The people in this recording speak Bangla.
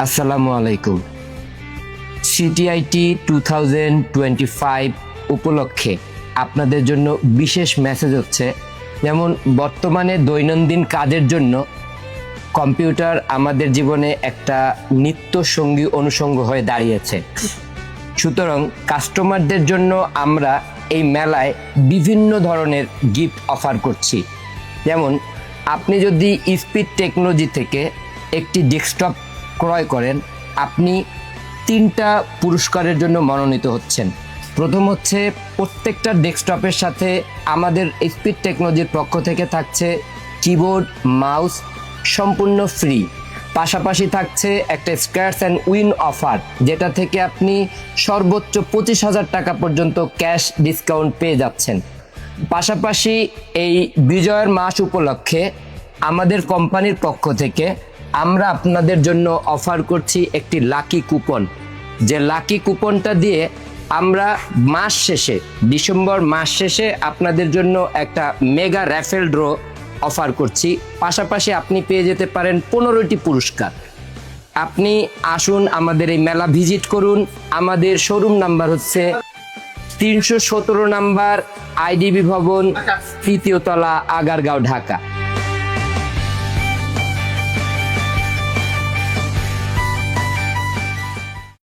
আসসালামু আলাইকুম। সিটিআইটি 2025 উপলক্ষে আপনাদের জন্য বিশেষ মেসেজ হচ্ছে, যেমন বর্তমানে দৈনন্দিন কাজের জন্য কম্পিউটার আমাদের জীবনে একটা নিত্য সঙ্গী অনুষঙ্গ হয়ে দাঁড়িয়েছে। সুতরাং কাস্টমারদের জন্য আমরা এই মেলায় বিভিন্ন ধরনের গিফট অফার করছি। যেমন আপনি যদি স্পিড টেকনোলজি থেকে একটি ডেস্কটপ ক্রয় করেন, আপনি 3টা পুরস্কারের জন্য মনোনীত হচ্ছেন। প্রথম হচ্ছে, প্রত্যেকটা ডেস্কটপের সাথে আমাদের স্পিড টেকনোলজির পক্ষ থেকে থাকছে কিবোর্ড, মাউস সম্পূর্ণ ফ্রি। পাশাপাশি থাকছে একটা স্ক্র্যাচ অ্যান্ড উইন অফার, যেটা থেকে আপনি সর্বোচ্চ 25,000 টাকা পর্যন্ত ক্যাশ ডিসকাউন্ট পেয়ে যাচ্ছেন। পাশাপাশি এই বিজয়ের মাস উপলক্ষে আমাদের কোম্পানির পক্ষ থেকে আমরা আপনাদের জন্য অফার করছি একটি লাকি কুপন। যে লাকি কুপনটা দিয়ে আমরা মাস শেষে, ডিসেম্বর মাস শেষে আপনাদের জন্য একটা মেগা র্যাফেল ড্র অফার করছি। পাশাপাশি আপনি পেয়ে যেতে পারেন 15টি পুরস্কার। আপনি আসুন, আমাদের এই মেলা ভিজিট করুন। আমাদের শোরুম নাম্বার হচ্ছে 317 নাম্বার, আইডিবি ভবন, 3য় তলা, আগারগাঁও, ঢাকা।